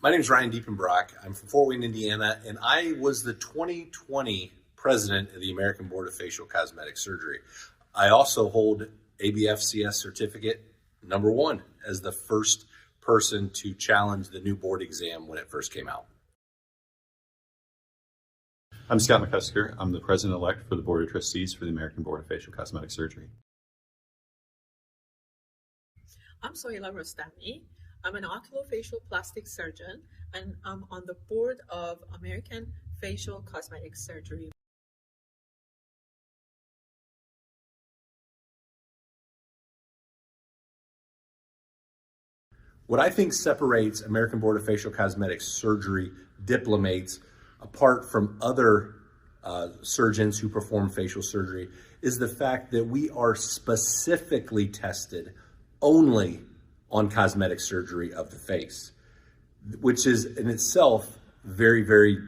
My name is Ryan Diepenbrock. I'm from Fort Wayne, Indiana, and I was the 2020 president of the American Board of Facial Cosmetic Surgery. I also hold ABFCS certificate number 1 as the first person to challenge the new board exam when it first came out. I'm Scott McCusker. I'm the president-elect for the Board of Trustees for the American Board of Facial Cosmetic Surgery. I'm Sohaila Rostami. I'm an oculofacial plastic surgeon, and I'm on the board of American Facial Cosmetic Surgery. What I think separates American Board of Facial Cosmetic Surgery diplomates apart from other surgeons who perform facial surgery is the fact that we are specifically tested only on cosmetic surgery of the face, which is in itself very, very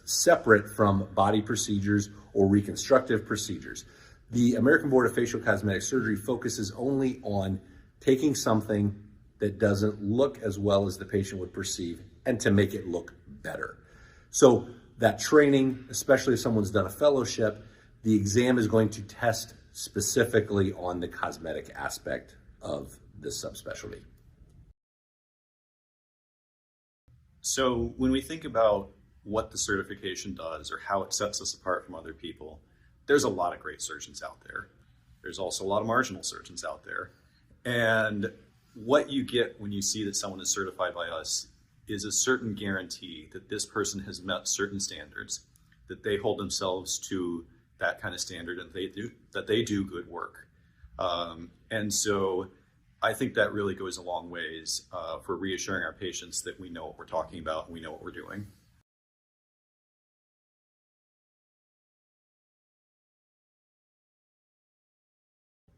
separate from body procedures or reconstructive procedures. The American Board of Facial Cosmetic Surgery focuses only on taking something that doesn't look as well as the patient would perceive and to make it look better. So that training, especially if someone's done a fellowship, the exam is going to test specifically on the cosmetic aspect of this subspecialty. So when we think about what the certification does or how it sets us apart from other people, there's a lot of great surgeons out there. There's also a lot of marginal surgeons out there. And what you get when you see that someone is certified by us is a certain guarantee that this person has met certain standards, that they hold themselves to that kind of standard, and that they do good work. And so I think that really goes a long ways for reassuring our patients that we know what we're talking about and we know what we're doing.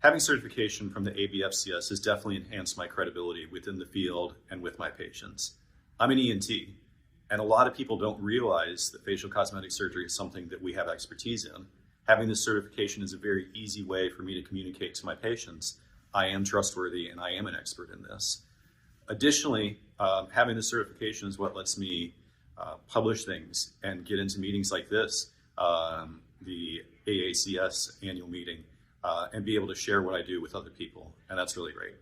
Having certification from the ABFCS has definitely enhanced my credibility within the field and with my patients. I'm an ENT, and a lot of people don't realize that facial cosmetic surgery is something that we have expertise in. Having this certification is a very easy way for me to communicate to my patients, I am trustworthy and I am an expert in this. Additionally, having this certification is what lets me publish things and get into meetings like this, the AACS annual meeting, and be able to share what I do with other people, and that's really great.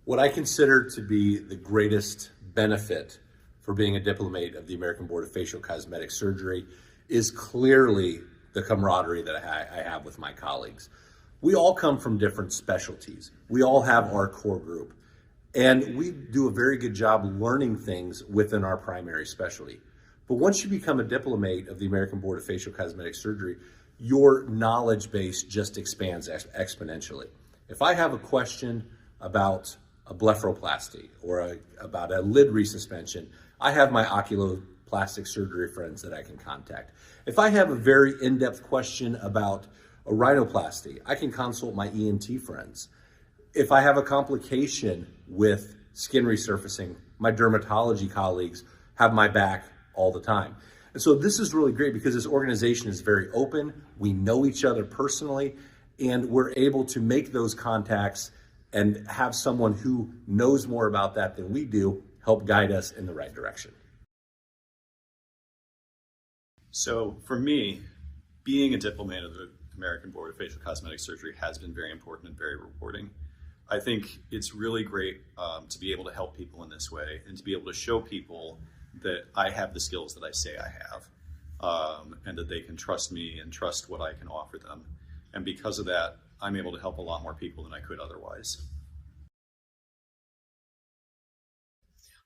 What I consider to be the greatest benefit for being a diplomate of the American Board of Facial Cosmetic Surgery is clearly the camaraderie that I have with my colleagues. We all come from different specialties. We all have our core group, and we do a very good job learning things within our primary specialty. But once you become a diplomate of the American Board of Facial Cosmetic Surgery, your knowledge base just expands exponentially. If I have a question about a blepharoplasty or about a lid resuspension, I have my oculoplastic surgery friends that I can contact. If I have a very in-depth question about a rhinoplasty, I can consult my ENT friends. If I have a complication with skin resurfacing, my dermatology colleagues have my back all the time. And so this is really great because this organization is very open. We know each other personally, and we're able to make those contacts and have someone who knows more about that than we do help guide us in the right direction. So for me, being a diplomat of the American Board of Facial Cosmetic Surgery has been very important and very rewarding. I think it's really great to be able to help people in this way and to be able to show people that I have the skills that I say I have, and that they can trust me and trust what I can offer them. And because of that, I'm able to help a lot more people than I could otherwise.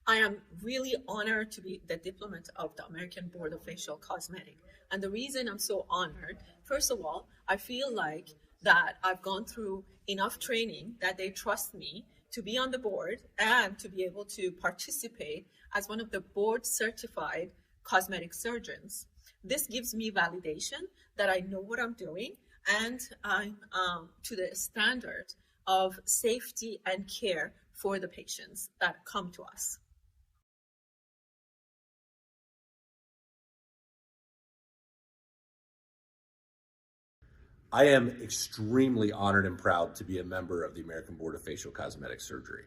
I am really honored to be the diplomat of the American Board of Facial Cosmetic. And the reason I'm so honored, first of all, I feel like that I've gone through enough training that they trust me to be on the board and to be able to participate as one of the board certified cosmetic surgeons. This gives me validation that I know what I'm doing and I'm to the standard of safety and care for the patients that come to us. I am extremely honored and proud to be a member of the American Board of Facial Cosmetic Surgery.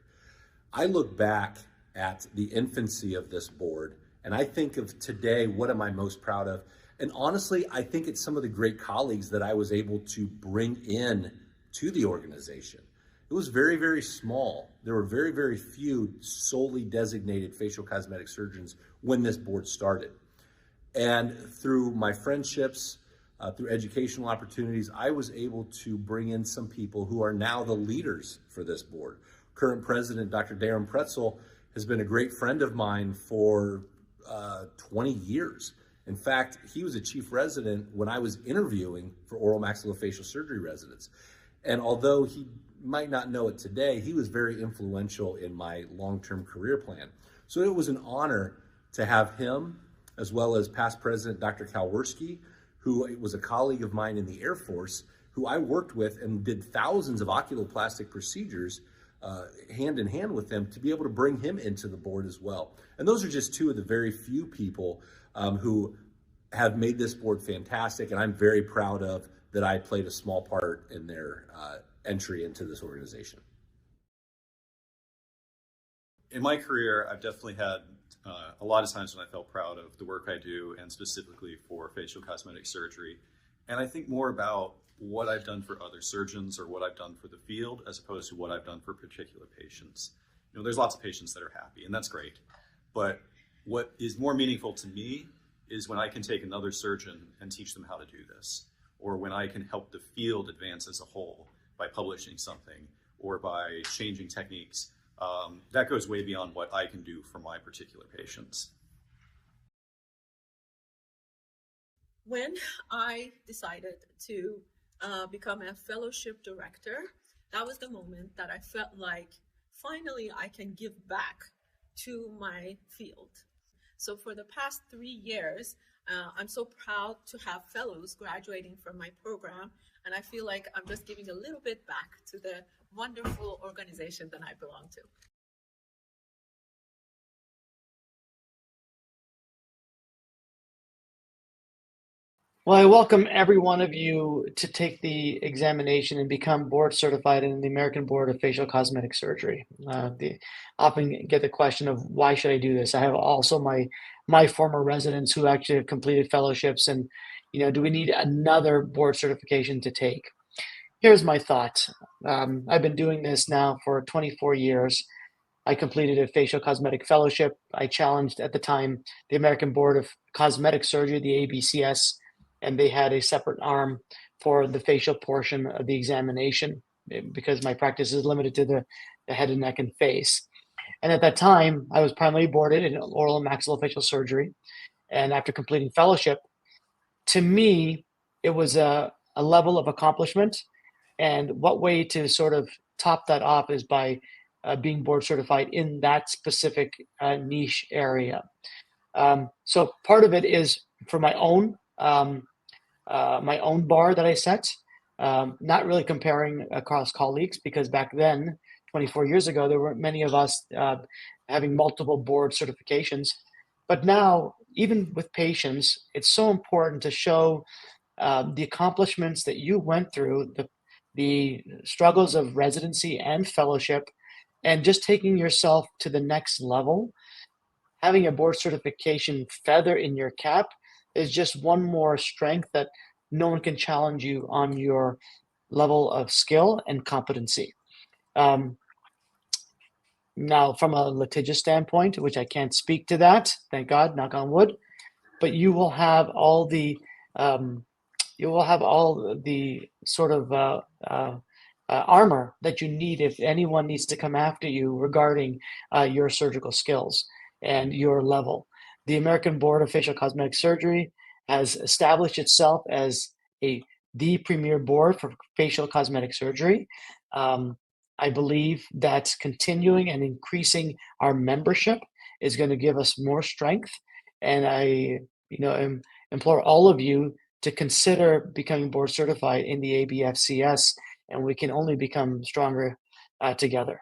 I look back at the infancy of this board and I think of today, what am I most proud of? And honestly, I think it's some of the great colleagues that I was able to bring in to the organization. It was very, very small. There were very, very few solely designated facial cosmetic surgeons when this board started. And through my friendships, through educational opportunities, I was able to bring in some people who are now the leaders for this board. Current president, Dr. Darren Pretzel, has been a great friend of mine for 20 years. In fact, he was a chief resident when I was interviewing for oral maxillofacial surgery residents. And although he might not know it today, he was very influential in my long-term career plan. So it was an honor to have him, as well as past president Dr. Kalwerski, who was a colleague of mine in the Air Force, who I worked with and did thousands of oculoplastic procedures hand in hand with him, to be able to bring him into the board as well. And those are just two of the very few people who have made this board fantastic, and I'm very proud of that I played a small part in their entry into this organization. In my career, I've definitely had a lot of times when I felt proud of the work I do, and specifically for facial cosmetic surgery. And I think more about what I've done for other surgeons or what I've done for the field, as opposed to what I've done for particular patients. You know, there's lots of patients that are happy, and that's great. But what is more meaningful to me is when I can take another surgeon and teach them how to do this, or when I can help the field advance as a whole by publishing something or by changing techniques. That goes way beyond what I can do for my particular patients. When I decided to become a fellowship director, that was the moment that I felt like finally I can give back to my field. So for the past 3 years, I'm so proud to have fellows graduating from my program, and I feel like I'm just giving a little bit back to the wonderful organization that I belong to. Well, I welcome every one of you to take the examination and become board certified in the American Board of Facial Cosmetic Surgery. Often get the question of, why should I do this? I have also my former residents who actually have completed fellowships, and do we need another board certification to take? Here's my thought. I've been doing this now for 24 years. I completed a facial cosmetic fellowship. I challenged at the time the American Board of Cosmetic Surgery, the ABCS, and they had a separate arm for the facial portion of the examination, because my practice is limited to the head and neck and face. And at that time, I was primarily boarded in oral and maxillofacial surgery. And after completing fellowship, to me, it was a level of accomplishment. And what way to sort of top that off is by being board certified in that specific niche area. So part of it is for my own bar that I set, not really comparing across colleagues, because back then, 24 years ago, there weren't many of us having multiple board certifications. But now, even with patients, it's so important to show the accomplishments that you went through, the struggles of residency and fellowship, and just taking yourself to the next level. Having a board certification feather in your cap is just one more strength that no one can challenge you on your level of skill and competency. Now, from a litigious standpoint, which I can't speak to that, thank God, knock on wood, but you will have all the sort of armor that you need if anyone needs to come after you regarding your surgical skills and your level. The American Board of Facial Cosmetic Surgery has established itself as the premier board for facial cosmetic surgery. I believe that continuing and increasing our membership is going to give us more strength. And I implore all of you to consider becoming board certified in the ABFCS, and we can only become stronger together.